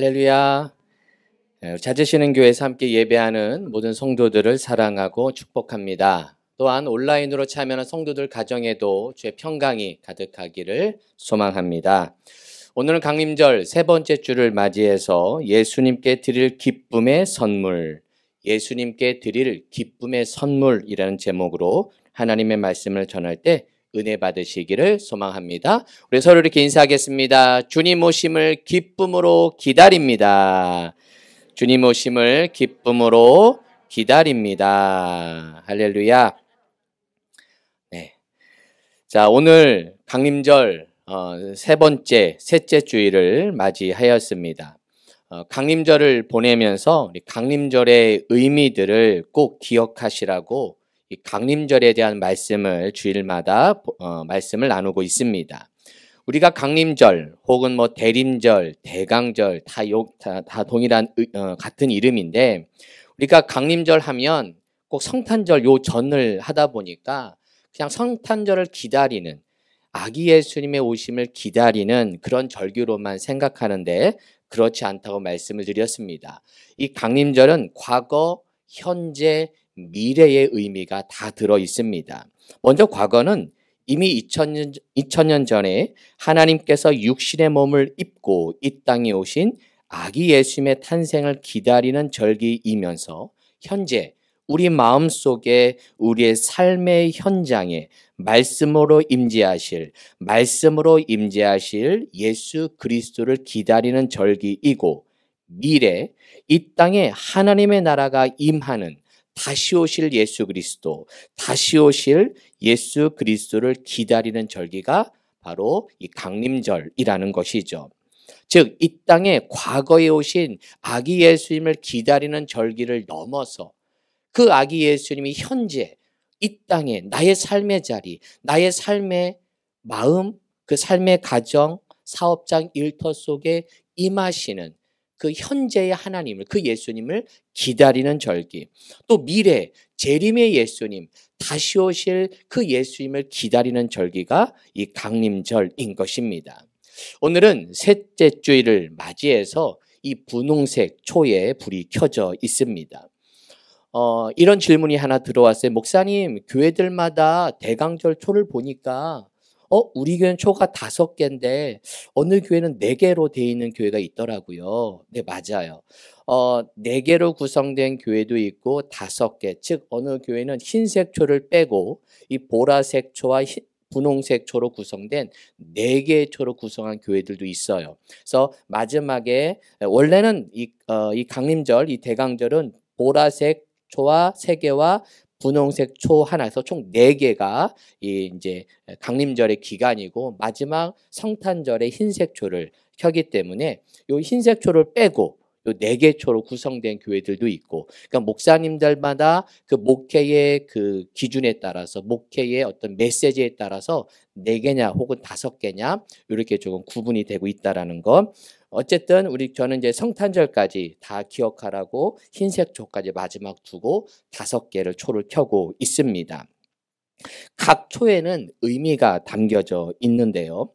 할렐루야. 찾으시는 교회에서 함께 예배하는 모든 성도들을 사랑하고 축복합니다. 또한 온라인으로 참여하는 성도들 가정에도 주의 평강이 가득하기를 소망합니다. 오늘은 강림절 세 번째 주를 맞이해서 예수님께 드릴 기쁨의 선물, 예수님께 드릴 기쁨의 선물이라는 제목으로 하나님의 말씀을 전할 때 은혜 받으시기를 소망합니다. 우리 서로 이렇게 인사하겠습니다. 주님 오심을 기쁨으로 기다립니다. 주님 오심을 기쁨으로 기다립니다. 할렐루야. 네. 자, 오늘 강림절 셋째 주일을 맞이하였습니다. 강림절을 보내면서 우리 강림절의 의미들을 꼭 기억하시라고 이 강림절에 대한 말씀을 주일마다 말씀을 나누고 있습니다. 우리가 강림절 혹은 대림절, 대강절 다 동일한 같은 이름인데 우리가 강림절 하면 꼭 성탄절 요 전을 하다 보니까 그냥 성탄절을 기다리는 아기 예수님의 오심을 기다리는 그런 절기로만 생각하는데 그렇지 않다고 말씀을 드렸습니다. 이 강림절은 과거, 현재, 미래의 의미가 다 들어 있습니다. 먼저 과거는 이미 2000년 전에 하나님께서 육신의 몸을 입고 이 땅에 오신 아기 예수님의 탄생을 기다리는 절기이면서 현재 우리 마음속에 우리의 삶의 현장에 말씀으로 임재하실 예수 그리스도를 기다리는 절기이고 미래 이 땅에 하나님의 나라가 임하는 다시 오실 예수 그리스도, 다시 오실 예수 그리스도를 기다리는 절기가 바로 이 강림절이라는 것이죠. 즉, 이 땅에 과거에 오신 아기 예수님을 기다리는 절기를 넘어서 그 아기 예수님이 현재 이 땅에 나의 삶의 자리, 나의 삶의 마음, 그 삶의 가정, 사업장, 일터 속에 임하시는 그 현재의 하나님을, 그 예수님을 기다리는 절기. 또 미래, 재림의 예수님, 다시 오실 그 예수님을 기다리는 절기가 이 강림절인 것입니다. 오늘은 셋째 주일을 맞이해서 이 분홍색 초에 불이 켜져 있습니다. 이런 질문이 하나 들어왔어요. 목사님, 교회들마다 대강절 초를 보니까 우리 교회는 초가 5개인데 어느 교회는 4개로 되어 있는 교회가 있더라고요. 네, 맞아요. 4개로 구성된 교회도 있고 5개, 즉 어느 교회는 흰색 초를 빼고 이 보라색 초와 분홍색 초로 구성된 4개의 초로 구성한 교회들도 있어요. 그래서 마지막에 원래는 이 강림절, 이 대강절은 보라색 초와 3개와 분홍색 초 하나에서 총 4개가 이제 강림절의 기간이고 마지막 성탄절의 흰색 초를 켜기 때문에 요 흰색 초를 빼고 요 4개 초로 구성된 교회들도 있고, 그러니까 목사님들마다 그 목회의 그 기준에 따라서 목회의 어떤 메시지에 따라서 4개냐 혹은 5개냐 이렇게 조금 구분이 되고 있다라는 것. 어쨌든 저는 이제 성탄절까지 다 기억하라고 흰색 초까지 마지막 두고 5개를 초를 켜고 있습니다. 각 초에는 의미가 담겨져 있는데요.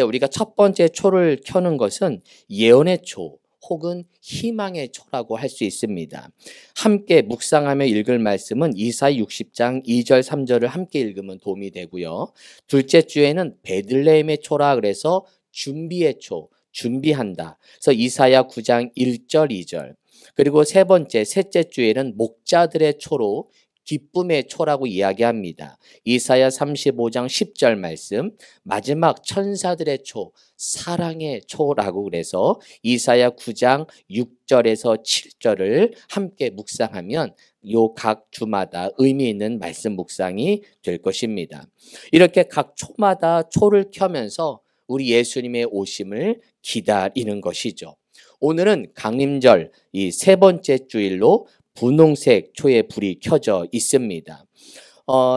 우리가 첫 번째 초를 켜는 것은 예언의 초 혹은 희망의 초라고 할 수 있습니다. 함께 묵상하며 읽을 말씀은 이사야 60장 2절 3절을 함께 읽으면 도움이 되고요. 둘째 주에는 베들레헴의 초라 그래서 준비의 초, 준비한다. 그래서 이사야 9장 1절 2절. 그리고 셋째 주에는 목자들의 초로 기쁨의 초라고 이야기합니다. 이사야 35장 10절 말씀, 마지막 천사들의 초, 사랑의 초라고 그래서 이사야 9장 6절에서 7절을 함께 묵상하면 요 각 주마다 의미 있는 말씀 묵상이 될 것입니다. 이렇게 각 초마다 초를 켜면서 우리 예수님의 오심을 기다리는 것이죠. 오늘은 강림절 이 세 번째 주일로 분홍색 초에 불이 켜져 있습니다.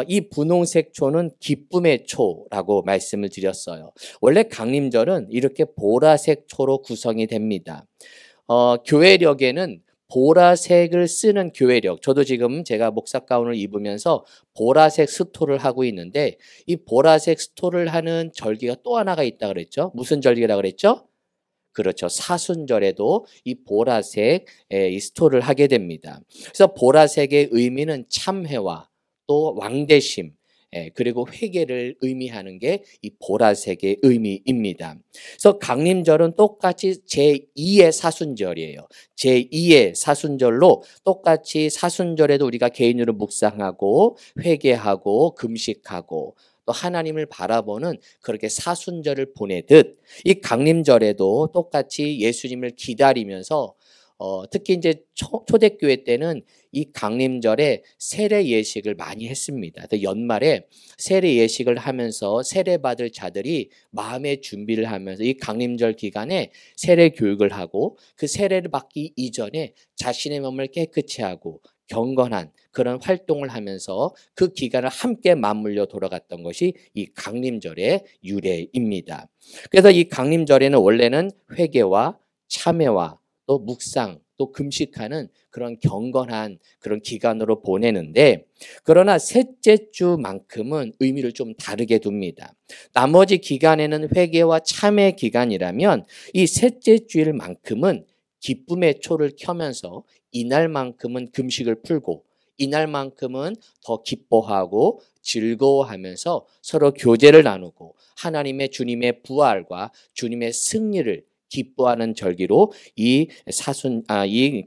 이 분홍색 초는 기쁨의 초라고 말씀을 드렸어요. 원래 강림절은 이렇게 보라색 초로 구성이 됩니다. 교회력에는 보라색을 쓰는 교회력, 저도 지금 제가 목사 가운을 입으면서 보라색 스토를 하고 있는데 이 보라색 스토를 하는 절기가 또 하나가 있다 그랬죠. 무슨 절기라고 그랬죠? 그렇죠. 사순절에도 이 보라색 이 스토를 하게 됩니다. 그래서 보라색의 의미는 참회와 또 왕대심, 그리고 회개를 의미하는 게 이 보라색의 의미입니다. 그래서 강림절은 똑같이 제2의 사순절이에요. 제2의 사순절로 똑같이 사순절에도 우리가 개인으로 묵상하고 회개하고 금식하고 또 하나님을 바라보는 그렇게 사순절을 보내듯 이 강림절에도 똑같이 예수님을 기다리면서 특히 이제 초대교회 때는 이 강림절에 세례 예식을 많이 했습니다. 연말에 세례 예식을 하면서 세례 받을 자들이 마음의 준비를 하면서 이 강림절 기간에 세례 교육을 하고 그 세례를 받기 이전에 자신의 몸을 깨끗이 하고 경건한 그런 활동을 하면서 그 기간을 함께 맞물려 돌아갔던 것이 이 강림절의 유래입니다. 그래서 이 강림절에는 원래는 회개와 참회와 또 묵상, 또 금식하는 그런 경건한 그런 기간으로 보내는데, 그러나 셋째 주만큼은 의미를 좀 다르게 둡니다. 나머지 기간에는 회개와 참회 기간이라면 이 셋째 주일만큼은 기쁨의 초를 켜면서 이날만큼은 금식을 풀고 이날만큼은 더 기뻐하고 즐거워하면서 서로 교제를 나누고 하나님의 주님의 부활과 주님의 승리를 기뻐하는 절기로 이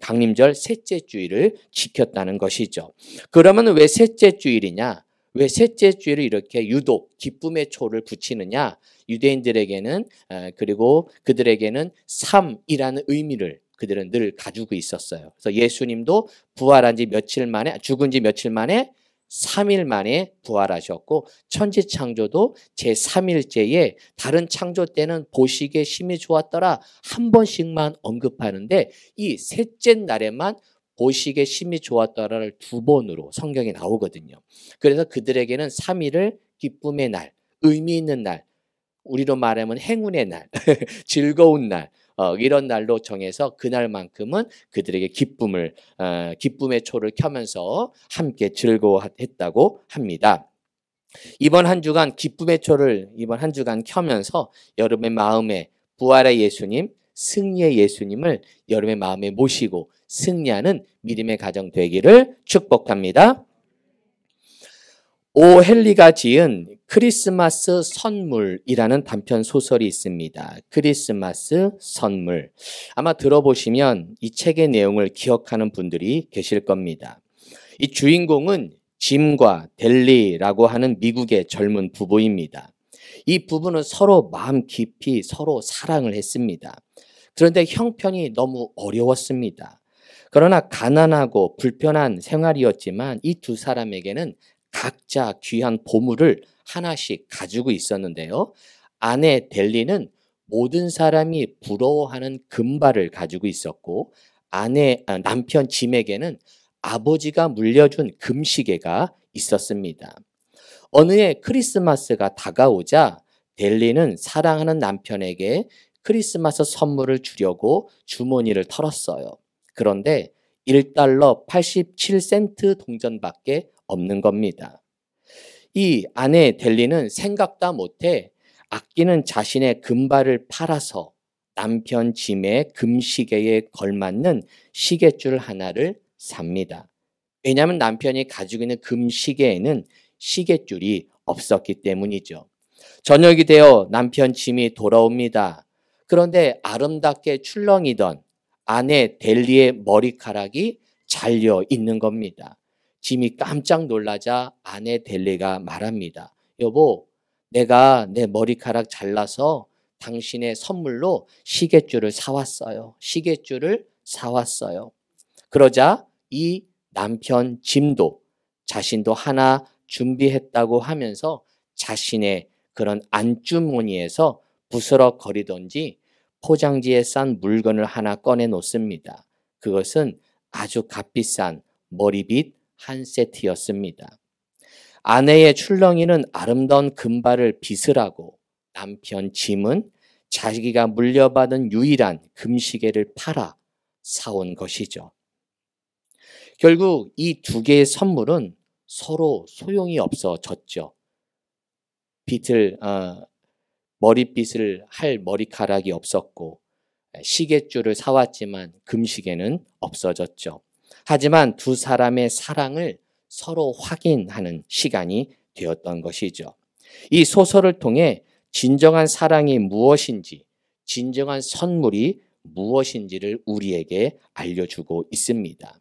강림절 셋째 주일을 지켰다는 것이죠. 그러면 왜 셋째 주일이냐? 왜 셋째 주일을 이렇게 유독 기쁨의 초를 붙이느냐? 유대인들에게는 그리고 그들에게는 삶이라는 의미를 그들은 늘 가지고 있었어요. 그래서 예수님도 부활한 지 며칠 만에, 죽은 지 며칠 만에 3일 만에 부활하셨고, 천지창조도 제3일째에 다른 창조 때는 보시기에 심히 좋았더라 한 번씩만 언급하는데 이 셋째 날에만 보시기에 심히 좋았더라를 2번으로 성경에 나오거든요. 그래서 그들에게는 3일을 기쁨의 날, 의미 있는 날, 우리로 말하면 행운의 날, 즐거운 날, 이런 날로 정해서 그날만큼은 그들에게 기쁨의 초를 켜면서 함께 즐거워했다고 합니다. 이번 한 주간 기쁨의 초를 이번 한 주간 켜면서 여러분의 마음에 부활의 예수님, 승리의 예수님을 여러분의 마음에 모시고 승리하는 믿음의 가정 되기를 축복합니다. 오 헨리가 지은 크리스마스 선물이라는 단편 소설이 있습니다. 크리스마스 선물. 아마 들어보시면 이 책의 내용을 기억하는 분들이 계실 겁니다. 이 주인공은 짐과 델리라고 하는 미국의 젊은 부부입니다. 이 부부는 서로 마음 깊이 서로 사랑을 했습니다. 그런데 형편이 너무 어려웠습니다. 그러나 가난하고 불편한 생활이었지만 이 두 사람에게는 각자 귀한 보물을 하나씩 가지고 있었는데요. 아내 델리는 모든 사람이 부러워하는 금발을 가지고 있었고 남편 짐에게는 아버지가 물려준 금시계가 있었습니다. 어느 해 크리스마스가 다가오자 델리는 사랑하는 남편에게 크리스마스 선물을 주려고 주머니를 털었어요. 그런데 1달러 87센트 동전밖에 없는 겁니다. 이 아내 델리는 생각도 못해 아끼는 자신의 금발을 팔아서 남편 짐의 금시계에 걸맞는 시계줄 하나를 삽니다. 왜냐하면 남편이 가지고 있는 금시계에는 시계줄이 없었기 때문이죠. 저녁이 되어 남편 짐이 돌아옵니다. 그런데 아름답게 출렁이던 아내 델리의 머리카락이 잘려 있는 겁니다. 짐이 깜짝 놀라자 아내 델리가 말합니다. 여보, 내가 내 머리카락 잘라서 당신의 선물로 시계줄을 사왔어요. 시계줄을 사왔어요. 그러자 이 남편 짐도 자신도 하나 준비했다고 하면서 자신의 그런 안주머니에서 부스럭거리던지 포장지에 싼 물건을 하나 꺼내 놓습니다. 그것은 아주 값비싼 머리빗 한 세트였습니다. 아내의 출렁이는 아름다운 금발을 빗으라고 남편 짐은 자기가 물려받은 유일한 금시계를 팔아 사온 것이죠. 결국 이 두 개의 선물은 서로 소용이 없어졌죠. 머리빗을 할 머리카락이 없었고 시계줄을 사왔지만 금시계는 없어졌죠. 하지만 두 사람의 사랑을 서로 확인하는 시간이 되었던 것이죠. 이 소설을 통해 진정한 사랑이 무엇인지, 진정한 선물이 무엇인지를 우리에게 알려주고 있습니다.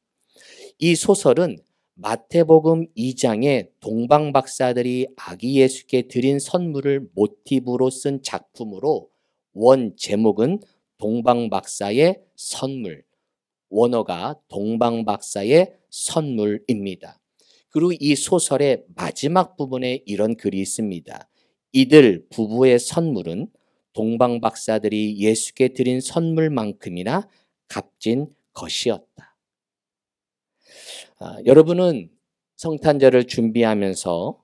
이 소설은 마태복음 2장에 동방박사들이 아기 예수께 드린 선물을 모티브로 쓴 작품으로 원 제목은 동방박사의 선물, 원어가 동방박사의 선물입니다. 그리고 이 소설의 마지막 부분에 이런 글이 있습니다. 이들 부부의 선물은 동방박사들이 예수께 드린 선물만큼이나 값진 것이었다. 여러분은 성탄절을 준비하면서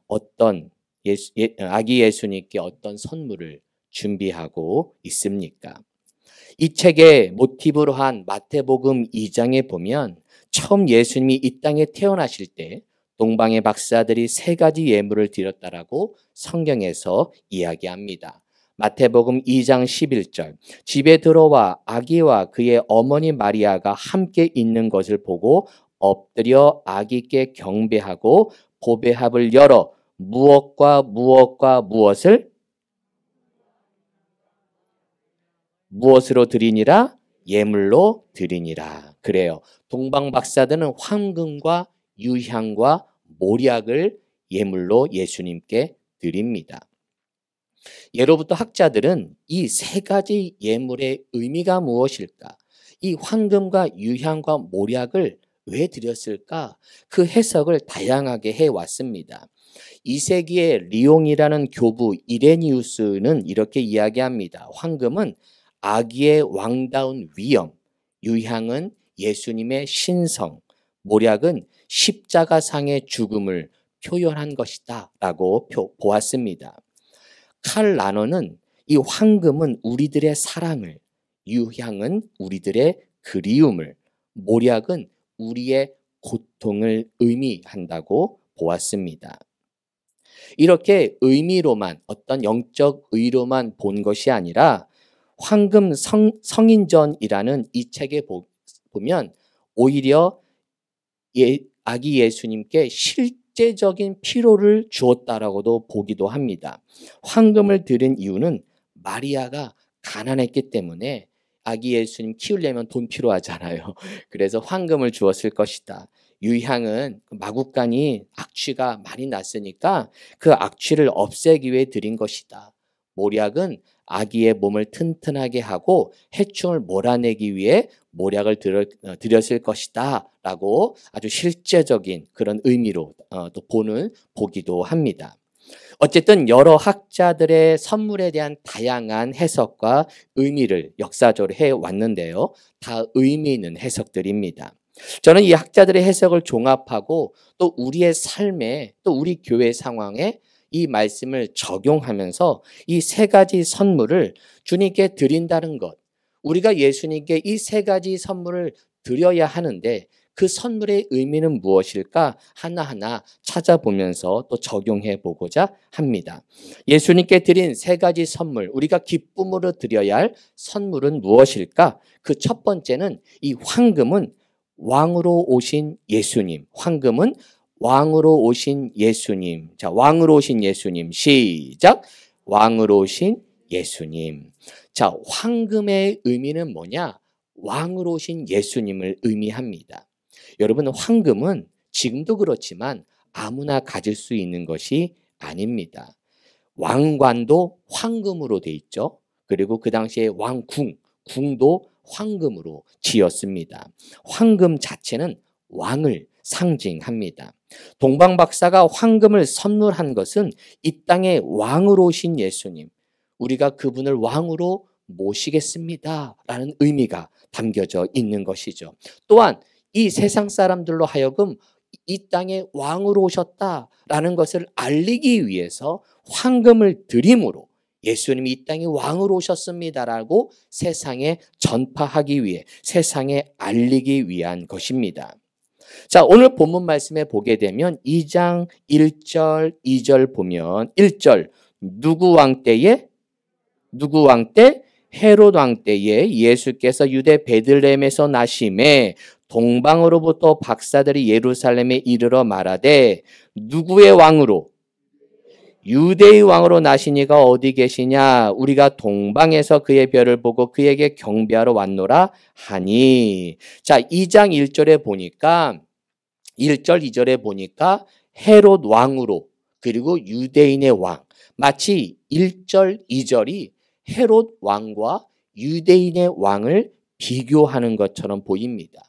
아기 예수님께 어떤 선물을 준비하고 있습니까? 이 책의 모티브로 한 마태복음 2장에 보면 처음 예수님이 이 땅에 태어나실 때 동방의 박사들이 3가지 예물을 드렸다라고 성경에서 이야기합니다. 마태복음 2장 11절, 집에 들어와 아기와 그의 어머니 마리아가 함께 있는 것을 보고 엎드려 아기께 경배하고 보배합을 열어 무엇과 무엇으로 드리니라? 예물로 드리니라. 그래요. 동방 박사들은 황금과 유향과 모략을 예물로 예수님께 드립니다. 예로부터 학자들은 이 3가지 예물의 의미가 무엇일까? 이 황금과 유향과 모략을 왜 드렸을까? 그 해석을 다양하게 해왔습니다. 2세기의 리옹이라는 교부 이레니우스는 이렇게 이야기합니다. 황금은 아기의 왕다운 위엄, 유향은 예수님의 신성, 모략은 십자가상의 죽음을 표현한 것이다 라고 보았습니다. 칼 라너는 이 황금은 우리들의 사랑을, 유향은 우리들의 그리움을, 모략은 우리의 고통을 의미한다고 보았습니다. 이렇게 의미로만, 어떤 영적 의로만 본 것이 아니라 황금 성인전이라는 이 책에 보면 오히려 아기 예수님께 실제적인 피로를 주었다라고도 보기도 합니다. 황금을 드린 이유는 마리아가 가난했기 때문에 아기 예수님 키우려면 돈 필요하잖아요. 그래서 황금을 주었을 것이다. 유향은 마구간이 악취가 많이 났으니까 그 악취를 없애기 위해 드린 것이다. 모략은 아기의 몸을 튼튼하게 하고 해충을 몰아내기 위해 모략을 드렸을 것이다 라고 아주 실제적인 그런 의미로 또 보기도 합니다. 어쨌든 여러 학자들의 선물에 대한 다양한 해석과 의미를 역사적으로 해왔는데요. 다 의미 있는 해석들입니다. 저는 이 학자들의 해석을 종합하고 또 우리의 삶에 또 우리 교회 상황에 이 말씀을 적용하면서 이 3가지 선물을 주님께 드린다는 것, 우리가 예수님께 이 3가지 선물을 드려야 하는데 그 선물의 의미는 무엇일까 하나하나 찾아보면서 또 적용해 보고자 합니다. 예수님께 드린 3가지 선물, 우리가 기쁨으로 드려야 할 선물은 무엇일까? 그 첫 번째는 이 황금은 왕으로 오신 예수님, 황금은 왕으로 오신 예수님. 자, 왕으로 오신 예수님. 시작. 왕으로 오신 예수님. 자, 황금의 의미는 뭐냐? 왕으로 오신 예수님을 의미합니다. 여러분, 황금은 지금도 그렇지만 아무나 가질 수 있는 것이 아닙니다. 왕관도 황금으로 돼 있죠. 그리고 그 당시에 궁도 황금으로 지었습니다. 황금 자체는 왕을 상징합니다. 동방박사가 황금을 선물한 것은 이 땅에 왕으로 오신 예수님, 우리가 그분을 왕으로 모시겠습니다 라는 의미가 담겨져 있는 것이죠. 또한 이 세상 사람들로 하여금 이 땅에 왕으로 오셨다라는 것을 알리기 위해서 황금을 드림으로 예수님이 이 땅에 왕으로 오셨습니다라고 세상에 전파하기 위해, 세상에 알리기 위한 것입니다. 자, 오늘 본문 말씀에 보게 되면 2장 1절, 2절 보면 1절 누구 왕 때? 헤롯 왕 때에 예수께서 유대 베들레헴에서 나심에 동방으로부터 박사들이 예루살렘에 이르러 말하되 누구의 왕으로? 유대의 왕으로 나시니가 어디 계시냐? 우리가 동방에서 그의 별을 보고 그에게 경배하러 왔노라 하니. 자, 2장 1절에 보니까 1절 2절에 보니까 헤롯 왕으로 그리고 유대인의 왕. 마치 1절 2절이 헤롯 왕과 유대인의 왕을 비교하는 것처럼 보입니다.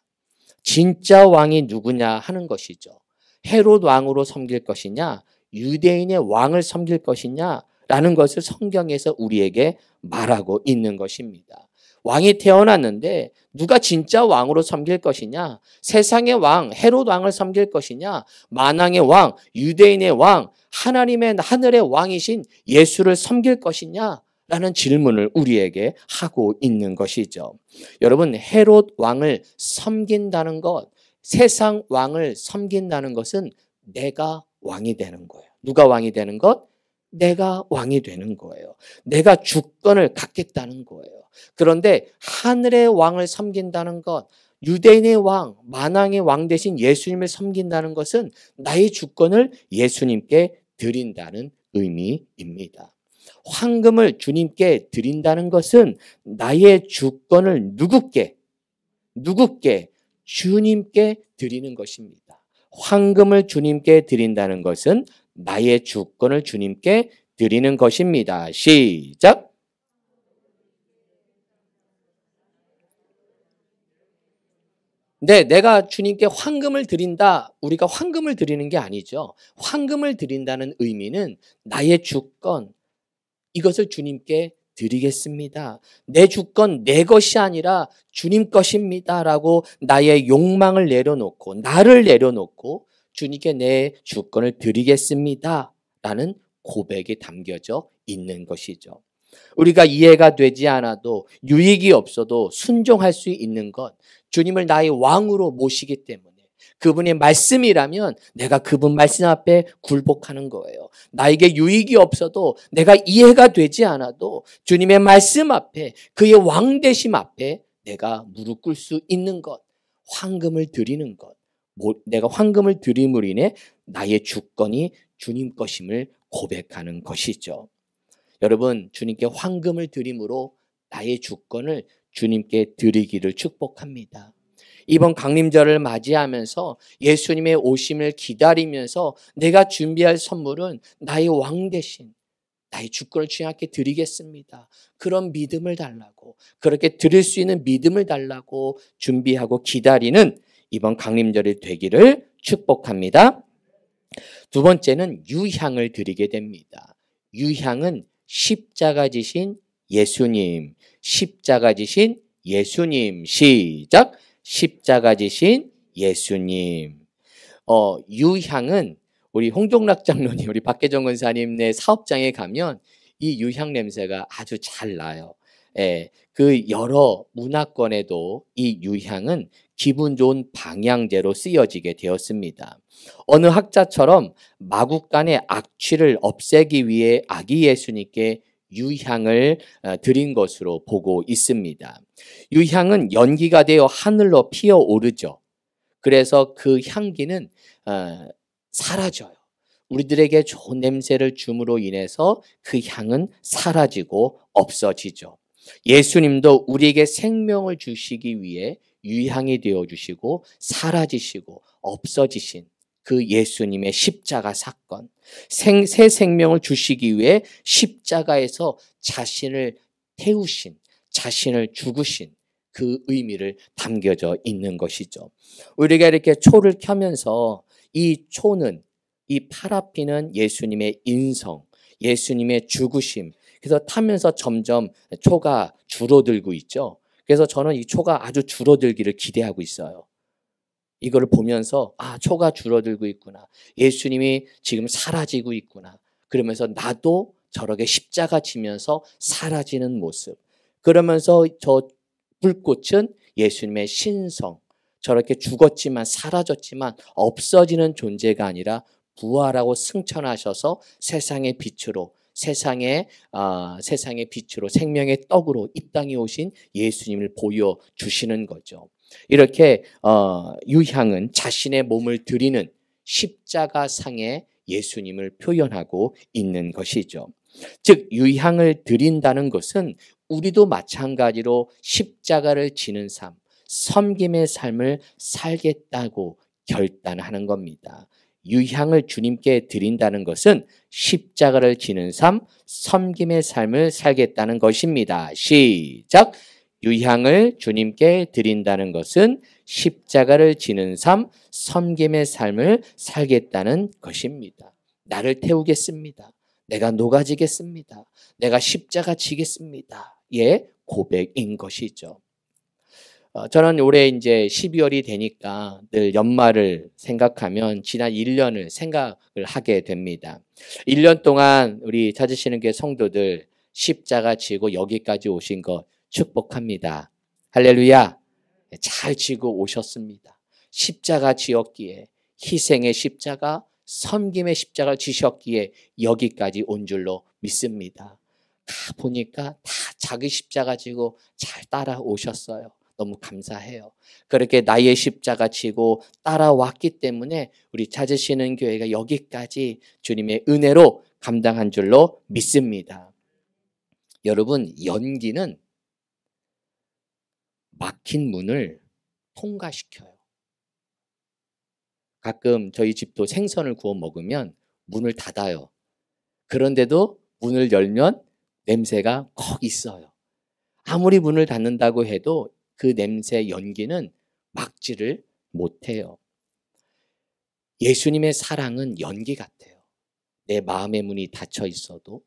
진짜 왕이 누구냐 하는 것이죠. 헤롯 왕으로 섬길 것이냐, 유대인의 왕을 섬길 것이냐라는 것을 성경에서 우리에게 말하고 있는 것입니다. 왕이 태어났는데 누가 진짜 왕으로 섬길 것이냐, 세상의 왕 헤롯 왕을 섬길 것이냐, 만왕의 왕 유대인의 왕 하나님의 하늘의 왕이신 예수를 섬길 것이냐 라는 질문을 우리에게 하고 있는 것이죠. 여러분, 헤롯 왕을 섬긴다는 것, 세상 왕을 섬긴다는 것은 내가 왕이 되는 거예요. 누가 왕이 되는 것? 내가 왕이 되는 거예요. 내가 주권을 갖겠다는 거예요. 그런데 하늘의 왕을 섬긴다는 것, 유대인의 왕, 만왕의 왕 대신 예수님을 섬긴다는 것은 나의 주권을 예수님께 드린다는 의미입니다. 황금을 주님께 드린다는 것은 나의 주권을 누구께? 주님께 드리는 것입니다. 황금을 주님께 드린다는 것은 나의 주권을 주님께 드리는 것입니다. 시작! 네, 내가 주님께 황금을 드린다. 우리가 황금을 드리는 게 아니죠. 황금을 드린다는 의미는 나의 주권, 이것을 주님께 드리겠습니다. 내 주권, 내 것이 아니라 주님 것입니다. 라고 나의 욕망을 내려놓고, 나를 내려놓고 주님께 내 주권을 드리겠습니다. 라는 고백이 담겨져 있는 것이죠. 우리가 이해가 되지 않아도 유익이 없어도 순종할 수 있는 것, 주님을 나의 왕으로 모시기 때문에 그분의 말씀이라면 내가 그분 말씀 앞에 굴복하는 거예요. 나에게 유익이 없어도 내가 이해가 되지 않아도 주님의 말씀 앞에 그의 왕되심 앞에 내가 무릎 꿇을 수 있는 것, 황금을 드리는 것, 내가 황금을 드림으로 인해 나의 주권이 주님 것임을 고백하는 것이죠. 여러분, 주님께 황금을 드림으로 나의 주권을 주님께 드리기를 축복합니다. 이번 강림절을 맞이하면서 예수님의 오심을 기다리면서 내가 준비할 선물은 나의 왕 대신 나의 주권을 주님께 드리겠습니다. 그런 믿음을 달라고, 그렇게 드릴 수 있는 믿음을 달라고 준비하고 기다리는 이번 강림절이 되기를 축복합니다. 두 번째는 유향을 드리게 됩니다. 유향은 십자가 지신 예수님, 십자가 지신 예수님. 시작! 십자가 지신 예수님. 유향은 우리 홍종락 장로님, 우리 박계정 권사님네 사업장에 가면 이 유향 냄새가 아주 잘 나요. 예, 그 여러 문화권에도 이 유향은 기분 좋은 방향제로 쓰여지게 되었습니다. 어느 학자처럼 마국간의 악취를 없애기 위해 아기 예수님께 유향을 드린 것으로 보고 있습니다. 유향은 연기가 되어 하늘로 피어오르죠. 그래서 그 향기는 사라져요. 우리들에게 좋은 냄새를 줌으로 인해서 그 향은 사라지고 없어지죠. 예수님도 우리에게 생명을 주시기 위해 유향이 되어주시고 사라지시고 없어지신 그 예수님의 십자가 사건, 새 생명을 주시기 위해 십자가에서 자신을 태우신, 자신을 죽으신 그 의미를 담겨져 있는 것이죠. 우리가 이렇게 초를 켜면서 이 초는, 이 파라핀은 예수님의 인성, 예수님의 죽으심, 그래서 타면서 점점 초가 줄어들고 있죠. 그래서 저는 이 초가 아주 줄어들기를 기대하고 있어요. 이거를 보면서 초가 줄어들고 있구나. 예수님이 지금 사라지고 있구나. 그러면서 나도 저렇게 십자가 지면서 사라지는 모습. 그러면서 저 불꽃은 예수님의 신성. 저렇게 죽었지만 사라졌지만 없어지는 존재가 아니라 부활하고 승천하셔서 세상의 빛으로 세상의 빛으로 생명의 떡으로 이 땅에 오신 예수님을 보여주시는 거죠. 이렇게 유향은 자신의 몸을 드리는 십자가상의 예수님을 표현하고 있는 것이죠. 즉 유향을 드린다는 것은 우리도 마찬가지로 십자가를 지는 삶, 섬김의 삶을 살겠다고 결단하는 겁니다. 유향을 주님께 드린다는 것은 십자가를 지는 삶, 섬김의 삶을 살겠다는 것입니다. 시작! 유향을 주님께 드린다는 것은 십자가를 지는 삶, 섬김의 삶을 살겠다는 것입니다. 나를 태우겠습니다. 내가 녹아지겠습니다. 내가 십자가 지겠습니다. 의 고백인 것이죠. 저는 올해 이제 12월이 되니까 늘 연말을 생각하면 지난 1년을 생각을 하게 됩니다. 1년 동안 우리 찾으시는 게 성도들 십자가 지고 여기까지 오신 것 축복합니다. 할렐루야. 잘 지고 오셨습니다. 십자가 지었기에 희생의 십자가, 섬김의 십자가를 지셨기에 여기까지 온 줄로 믿습니다. 보니까 다 자기 십자가 지고 잘 따라오셨어요. 너무 감사해요. 그렇게 나의 십자가 지고 따라왔기 때문에 우리 찾으시는 교회가 여기까지 주님의 은혜로 감당한 줄로 믿습니다. 여러분, 연기는 막힌 문을 통과시켜요. 가끔 저희 집도 생선을 구워 먹으면 문을 닫아요. 그런데도 문을 열면 냄새가 컥 있어요. 아무리 문을 닫는다고 해도 그 냄새 연기는 막지를 못해요. 예수님의 사랑은 연기 같아요. 내 마음의 문이 닫혀 있어도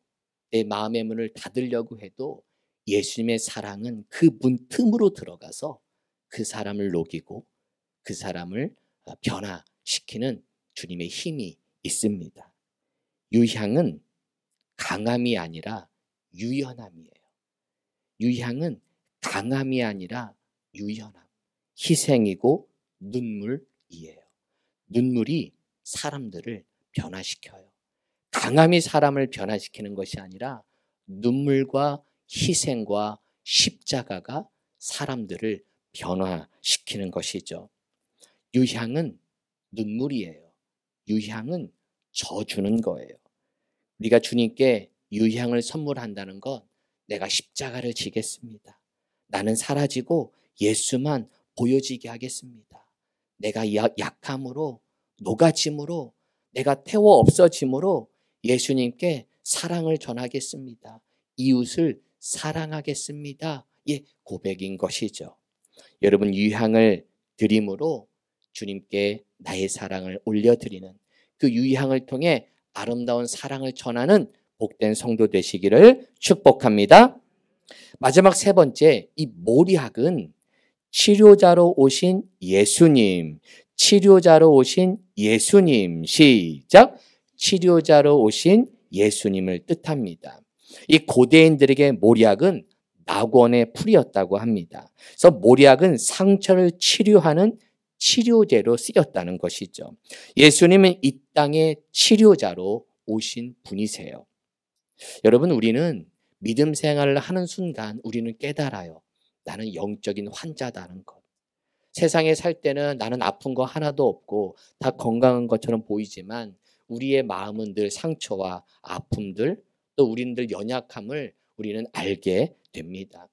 내 마음의 문을 닫으려고 해도 예수님의 사랑은 그 문 틈으로 들어가서 그 사람을 녹이고 그 사람을 변화시키는 주님의 힘이 있습니다. 유향은 강함이 아니라 유연함이에요. 유향은 강함이 아니라 유연함, 희생이고 눈물이에요. 눈물이 사람들을 변화시켜요. 강함이 사람을 변화시키는 것이 아니라 눈물과 희생과 십자가가 사람들을 변화시키는 것이죠. 유향은 눈물이에요. 유향은 져주는 거예요. 우리가 주님께 유향을 선물한다는 건 내가 십자가를 지겠습니다. 나는 사라지고 예수만 보여지게 하겠습니다. 내가 약함으로 녹아짐으로 내가 태워 없어짐으로 예수님께 사랑을 전하겠습니다. 이웃을 사랑하겠습니다. 예, 고백인 것이죠. 여러분, 유향을 드림으로 주님께 나의 사랑을 올려드리는 그 유향을 통해 아름다운 사랑을 전하는 복된 성도 되시기를 축복합니다. 마지막 세 번째, 이 모리학은 치료자로 오신 예수님, 치료자로 오신 예수님, 시작! 치료자로 오신 예수님을 뜻합니다. 이 고대인들에게 모리학은 낙원의 풀이었다고 합니다. 그래서 모리학은 상처를 치료하는 치료제로 쓰였다는 것이죠. 예수님은 이 땅의 치료자로 오신 분이세요. 여러분, 우리는 믿음 생활을 하는 순간 우리는 깨달아요. 나는 영적인 환자다는 것. 세상에 살 때는 나는 아픈 거 하나도 없고 다 건강한 것처럼 보이지만 우리의 마음은 늘 상처와 아픔들, 또 우리는 늘 연약함을 우리는 알게 됩니다.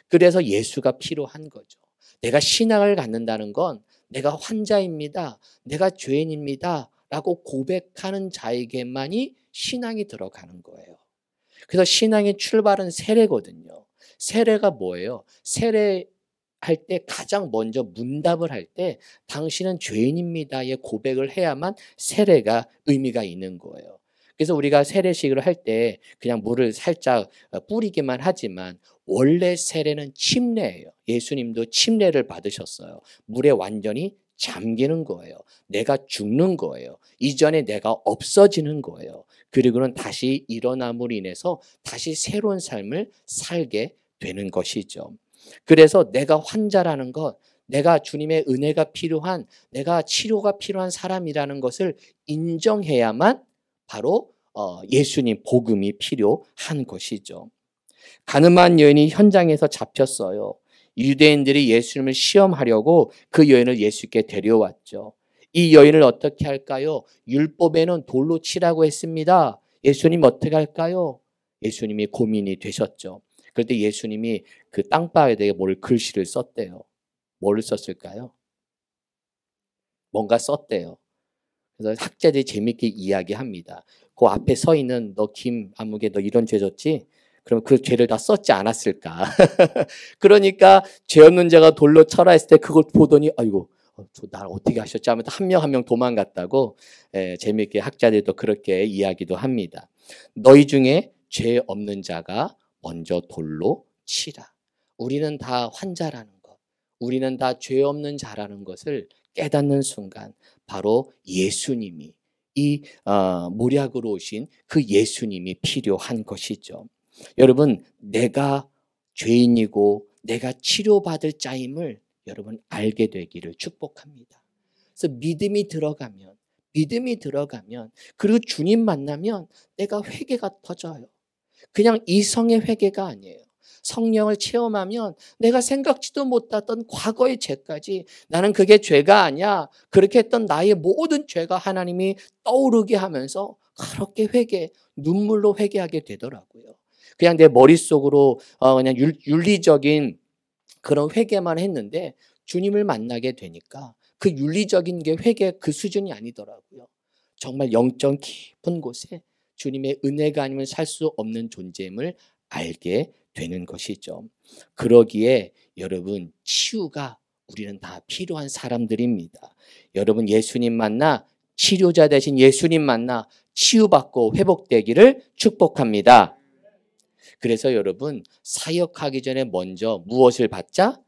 그래서 예수가 필요한 거죠. 내가 신앙을 갖는다는 건 내가 환자입니다. 내가 죄인입니다. 라고 고백하는 자에게만이 신앙이 들어가는 거예요. 그래서 신앙의 출발은 세례거든요. 세례가 뭐예요? 세례할 때 가장 먼저 문답을 할 때 당신은 죄인입니다의 고백을 해야만 세례가 의미가 있는 거예요. 그래서 우리가 세례식을 할 때 그냥 물을 살짝 뿌리기만 하지만 원래 세례는 침례예요. 예수님도 침례를 받으셨어요. 물에 완전히 잠기는 거예요. 내가 죽는 거예요. 이전에 내가 없어지는 거예요. 그리고는 다시 일어남으로 인해서 다시 새로운 삶을 살게 되는 것이죠. 그래서 내가 환자라는 것, 내가 주님의 은혜가 필요한, 내가 치료가 필요한 사람이라는 것을 인정해야만 바로 예수님 복음이 필요한 것이죠. 가늠한 여인이 현장에서 잡혔어요. 유대인들이 예수님을 시험하려고 그 여인을 예수께 데려왔죠. 이 여인을 어떻게 할까요? 율법에는 돌로 치라고 했습니다. 예수님 어떻게 할까요? 예수님이 고민이 되셨죠. 그런데 예수님이 그 땅바닥에 뭘 글씨를 썼대요. 뭘 썼을까요? 뭔가 썼대요. 그래서 학자들이 재밌게 이야기합니다. 그 앞에 서 있는 너 김아무개 너 이런 죄 졌지? 그럼 그 죄를 다 썼지 않았을까? 그러니까 죄 없는 자가 돌로 쳐라 했을 때 그걸 보더니 아이고 날 어떻게 하셨지 하면서 한 명 한 명 도망갔다고 재미있게 학자들도 그렇게 이야기도 합니다. 너희 중에 죄 없는 자가 먼저 돌로 치라. 우리는 다 환자라는 것, 우리는 다 죄 없는 자라는 것을 깨닫는 순간 바로 예수님이 이 모략으로 오신 그 예수님이 필요한 것이죠. 여러분, 내가 죄인이고 내가 치료받을 자임을 여러분 알게 되기를 축복합니다. 그래서 믿음이 들어가면 그리고 주님 만나면 내가 회개가 터져요. 그냥 이성의 회개가 아니에요. 성령을 체험하면 내가 생각지도 못했던 과거의 죄까지 나는 그게 죄가 아니야. 그렇게 했던 나의 모든 죄가 하나님이 떠오르게 하면서 그렇게 눈물로 회개하게 되더라고요. 그냥 내 머릿속으로 그냥 윤리적인 그런 회개만 했는데 주님을 만나게 되니까 그 윤리적인 게 회개 그 수준이 아니더라고요. 정말 영적 깊은 곳에 주님의 은혜가 아니면 살 수 없는 존재임을 알게 되는 것이죠. 그러기에 여러분 치유가 우리는 다 필요한 사람들입니다. 여러분 예수님 만나 치료자 대신 예수님 만나 치유받고 회복되기를 축복합니다. 그래서 여러분 사역하기 전에 먼저 무엇을 받자?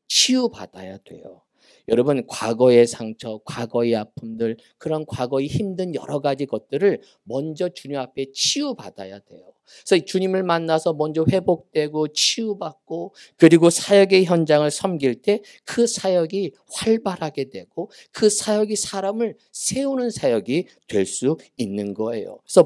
치유받아야 돼요. 여러분 과거의 상처, 과거의 아픔들, 그런 과거의 힘든 여러 가지 것들을 먼저 주님 앞에 치유받아야 돼요. 그래서 주님을 만나서 먼저 회복되고 치유받고 그리고 사역의 현장을 섬길 때 그 사역이 활발하게 되고 그 사역이 사람을 세우는 사역이 될 수 있는 거예요. 그래서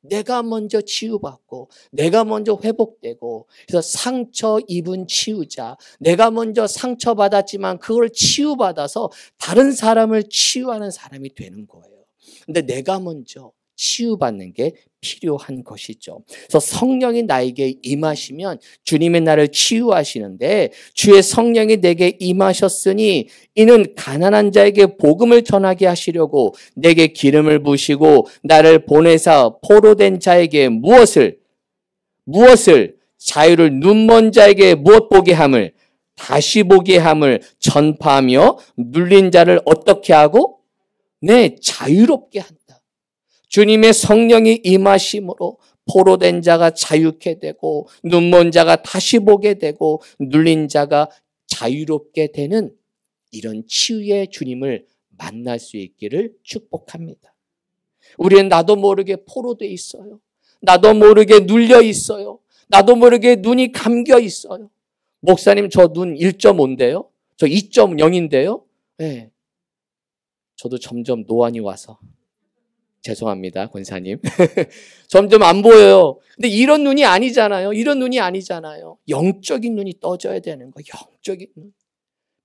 내가 먼저 치유받고 내가 먼저 회복되고 그래서 상처 입은 치유자 내가 먼저 상처받았지만 그걸 치유받아서 다른 사람을 치유하는 사람이 되는 거예요. 근데 내가 먼저 치유받는 게 필요한 것이죠. 그래서 성령이 나에게 임하시면 주님의 나를 치유하시는데 주의 성령이 내게 임하셨으니 이는 가난한 자에게 복음을 전하게 하시려고 내게 기름을 부으시고 나를 보내사 포로된 자에게 무엇을 자유를 눈먼 자에게 무엇 보게 함을 다시 보게 함을 전파하며 눌린 자를 어떻게 하고 자유롭게 한다. 주님의 성령이 임하심으로 포로된 자가 자유케 되고 눈먼 자가 다시 보게 되고 눌린 자가 자유롭게 되는 이런 치유의 주님을 만날 수 있기를 축복합니다. 우리는 나도 모르게 포로돼 있어요. 나도 모르게 눌려 있어요. 나도 모르게 눈이 감겨 있어요. 목사님 저 눈 1.5인데요. 저 2.0인데요. 네. 저도 점점 노안이 와서 죄송합니다, 권사님. 점점 안 보여요. 근데 이런 눈이 아니잖아요. 영적인 눈이 떠져야 되는 거예요. 영적인 눈.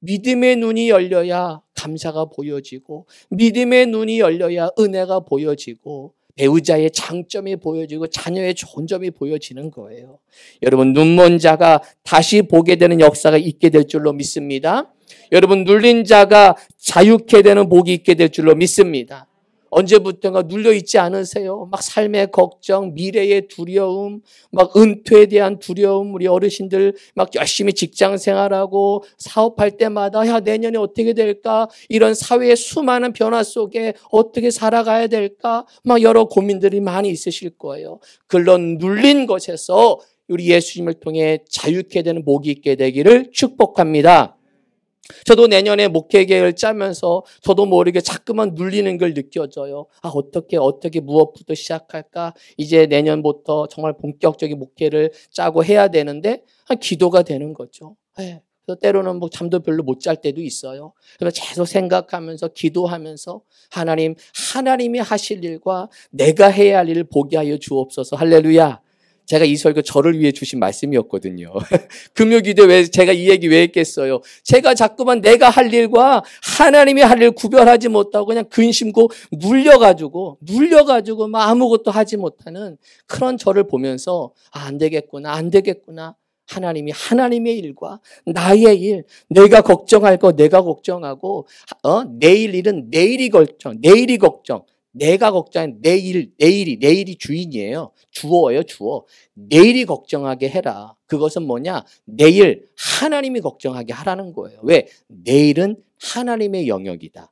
믿음의 눈이 열려야 감사가 보여지고 믿음의 눈이 열려야 은혜가 보여지고 배우자의 장점이 보여지고 자녀의 좋은 점이 보여지는 거예요. 여러분 눈먼 자가 다시 보게 되는 역사가 있게 될 줄로 믿습니다. 여러분 눌린 자가 자유케 되는 복이 있게 될 줄로 믿습니다. 언제부턴가 눌려있지 않으세요? 막 삶의 걱정, 미래의 두려움, 막 은퇴에 대한 두려움, 우리 어르신들 막 열심히 직장 생활하고 사업할 때마다 야 내년에 어떻게 될까? 이런 사회의 수많은 변화 속에 어떻게 살아가야 될까? 막 여러 고민들이 많이 있으실 거예요. 그런 눌린 것에서 우리 예수님을 통해 자유케 되는 복이 있게 되기를 축복합니다. 저도 내년에 목회 계획을 짜면서 저도 모르게 자꾸만 눌리는 걸 느껴져요. 어떻게 무엇부터 시작할까? 이제 내년부터 정말 본격적인 목회를 짜고 해야 되는데 기도가 되는 거죠. 네. 그래서 때로는 뭐 잠도 별로 못 잘 때도 있어요. 그래서 계속 생각하면서 기도하면서 하나님이 하실 일과 내가 해야 할 일을 보게 하여 주옵소서. 할렐루야. 제가 이 설교 저를 위해 주신 말씀이었거든요. 금요기도 왜 제가 이 얘기 왜 했겠어요? 제가 자꾸만 내가 할 일과 하나님이 할 일 구별하지 못하고 그냥 근심고 눌려가지고 막 아무것도 하지 못하는 그런 저를 보면서 안 되겠구나. 하나님의 일과 나의 일, 내가 걱정할 거 내가 걱정하고, 내일 일은 내일이 걱정. 내가 걱정한 내일이 주인이에요. 주어예요, 주어. 내일이 걱정하게 해라. 그것은 뭐냐? 내일 하나님이 걱정하게 하라는 거예요. 왜? 내일은 하나님의 영역이다.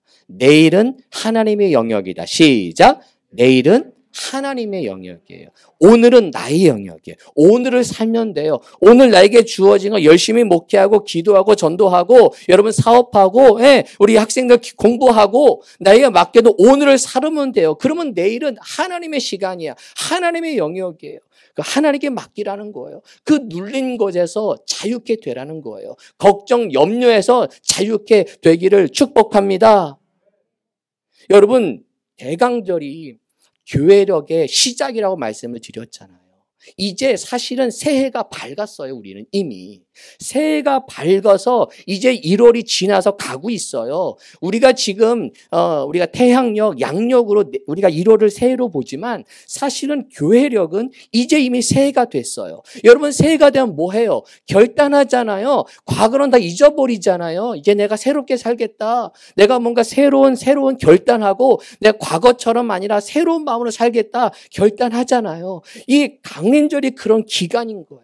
시작. 내일은 하나님의 영역이에요. 오늘은 나의 영역이에요. 오늘을 살면 돼요. 오늘 나에게 주어진 거 열심히 목회하고 기도하고 전도하고 여러분 사업하고 우리 학생들 공부하고 나에게 맡겨도 오늘을 살으면 돼요. 그러면 내일은 하나님의 시간이야. 하나님의 영역이에요. 하나님께 맡기라는 거예요. 그 눌린 것에서 자유케 되라는 거예요. 걱정, 염려에서 자유케 되기를 축복합니다. 여러분, 대강절이 교회력의 시작이라고 말씀을 드렸잖아요. 이제 사실은 새해가 밝았어요. 우리는 이미 새해가 밝아서 이제 1월이 지나서 가고 있어요. 우리가 지금 우리가 태양력, 양력으로 우리가 1월을 새해로 보지만 사실은 교회력은 이제 이미 새해가 됐어요. 여러분 새해가 되면 뭐 해요? 결단하잖아요. 과거는 다 잊어버리잖아요. 이제 내가 새롭게 살겠다. 내가 뭔가 새로운 결단하고 내가 과거처럼 아니라 새로운 마음으로 살겠다. 결단하잖아요. 이 강림절이 그런 기간인 거예요.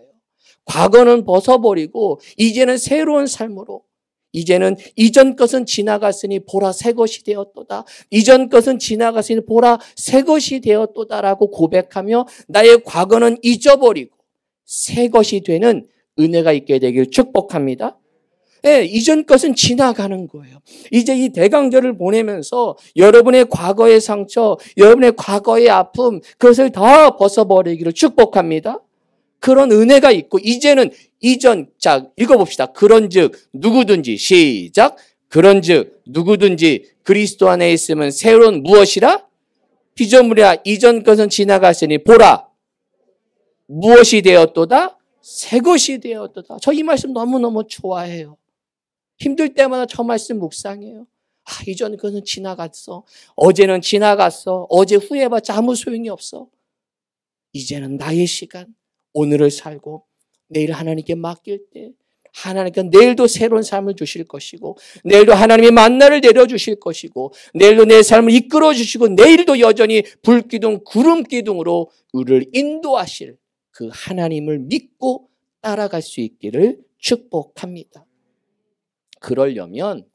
과거는 벗어버리고 이제는 새로운 삶으로, 이제는 이전 것은 지나갔으니 보라 새 것이 되었도다. 이전 것은 지나갔으니 보라 새 것이 되었도다라고 고백하며 나의 과거는 잊어버리고 새 것이 되는 은혜가 있게 되길 축복합니다. 이전 것은 지나가는 거예요. 이제 이 대강절을 보내면서 여러분의 과거의 상처, 여러분의 과거의 아픔, 그것을 다 벗어버리기를 축복합니다. 그런 은혜가 있고 이제는 읽어봅시다. 그런즉 누구든지 시작. 그런즉 누구든지 그리스도 안에 있으면 새로운 무엇이라? 피조물이라. 이전 것은 지나갔으니 보라 무엇이 되었도다? 새 것이 되었도다. 저 이 말씀 너무너무 좋아해요. 힘들 때마다 저 말씀 묵상해요. 이전 것은 지나갔어. 어제는 지나갔어. 어제 후회해봤자 아무 소용이 없어. 이제는 나의 시간. 오늘을 살고 내일 하나님께 맡길 때 하나님께 내일도 새로운 삶을 주실 것이고 내일도 하나님의 만나를 내려주실 것이고 내일도 내 삶을 이끌어 주시고 내일도 여전히 불기둥 구름기둥으로 우리를 인도하실 그 하나님을 믿고 따라갈 수 있기를 축복합니다. 그러려면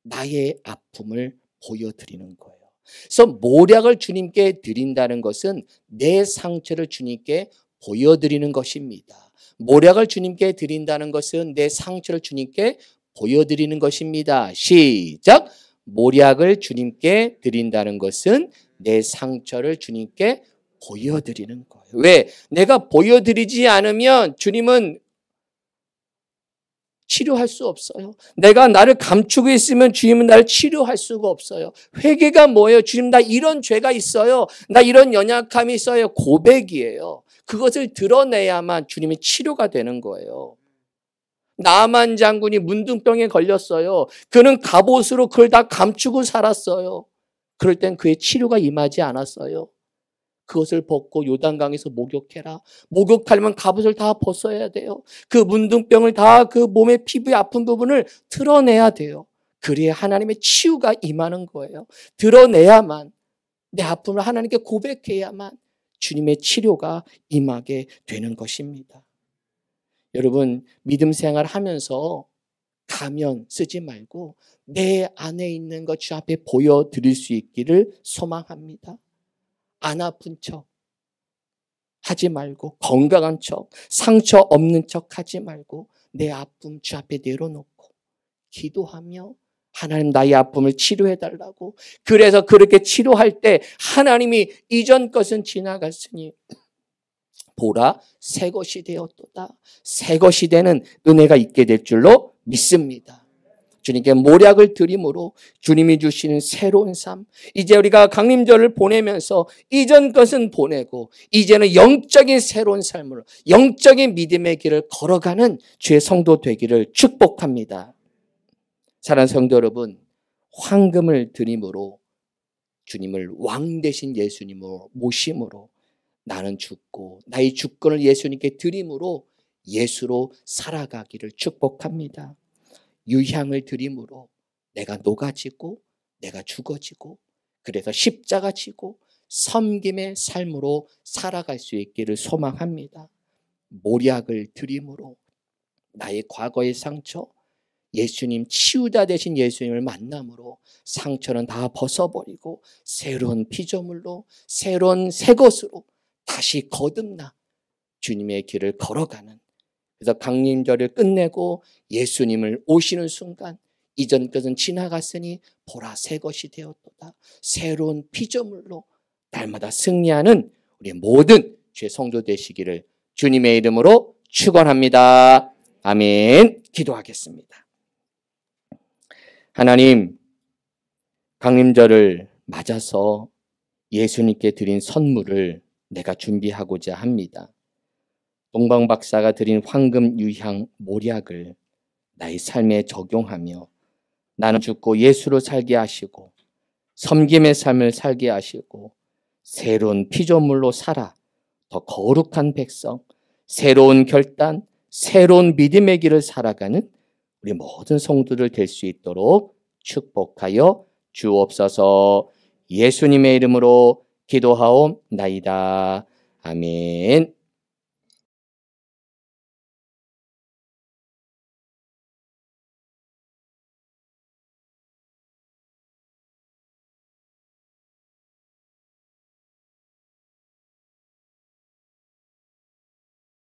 나의 아픔을 보여드리는 거예요. 그래서 모략을 주님께 드린다는 것은 내 상처를 주님께 보여드리는 것입니다. 모략을 주님께 드린다는 것은 내 상처를 주님께 보여드리는 것입니다. 시작. 모략을 주님께 드린다는 것은 내 상처를 주님께 보여드리는 거예요. 왜? 내가 보여드리지 않으면 주님은 치료할 수 없어요. 내가 나를 감추고 있으면 주님은 나를 치료할 수가 없어요. 회개가 뭐예요? 주님 나 이런 죄가 있어요. 나 이런 연약함이 있어요. 고백이에요. 그것을 드러내야만 주님의 치료가 되는 거예요. 나만 장군이 문둥병에 걸렸어요. 그는 갑옷으로 그걸 다 감추고 살았어요. 그럴 땐 그의 치료가 임하지 않았어요. 그것을 벗고 요단강에서 목욕해라. 목욕하려면 갑옷을 다 벗어야 돼요. 그 문둥병을 다 그 몸의 피부의 아픈 부분을 드러내야 돼요. 그래야 하나님의 치유가 임하는 거예요. 드러내야만, 내 아픔을 하나님께 고백해야만 주님의 치료가 임하게 되는 것입니다. 여러분 믿음 생활 하면서 가면 쓰지 말고 내 안에 있는 것 주 앞에 보여드릴 수 있기를 소망합니다. 안 아픈 척 하지 말고 건강한 척, 상처 없는 척 하지 말고 내 아픔 주 앞에 내려놓고 기도하며 하나님 나의 아픔을 치료해달라고. 그래서 그렇게 치료할 때 하나님이 이전 것은 지나갔으니 보라 새 것이 되었도다. 새 것이 되는 은혜가 있게 될 줄로 믿습니다. 주님께 모략을 드림으로 주님이 주시는 새로운 삶, 이제 우리가 강림절을 보내면서 이전 것은 보내고 이제는 영적인 새로운 삶으로 영적인 믿음의 길을 걸어가는 주의 성도 되기를 축복합니다. 사랑하는 성도 여러분, 황금을 드림으로 주님을 왕 되신 예수님으로 모심으로 나는 죽고 나의 주권을 예수님께 드림으로 예수로 살아가기를 축복합니다. 유향을 드림으로 내가 녹아지고 내가 죽어지고 그래서 십자가 지고 섬김의 삶으로 살아갈 수 있기를 소망합니다. 모략을 드림으로 나의 과거의 상처, 예수님 치유자 되신 예수님을 만남으로 상처는 다 벗어버리고 새로운 피조물로 새로운 새 것으로 다시 거듭나 주님의 길을 걸어가는, 그래서 강림절을 끝내고 예수님을 오시는 순간 이전 것은 지나갔으니 보라 새 것이 되었도다. 새로운 피조물로 날마다 승리하는 우리 모든 주의 성도 되시기를 주님의 이름으로 축원합니다. 아멘. 기도하겠습니다. 하나님, 강림절을 맞아서 예수님께 드린 선물을 내가 준비하고자 합니다. 동방 박사가 드린 황금 유향 모략을 나의 삶에 적용하며 나는 죽고 예수로 살게 하시고 섬김의 삶을 살게 하시고 새로운 피조물로 살아 더 거룩한 백성, 새로운 결단, 새로운 믿음의 길을 살아가는 우리 모든 성도들 될 수 있도록 축복하여 주옵소서. 예수님의 이름으로 기도하옵나이다. 아멘.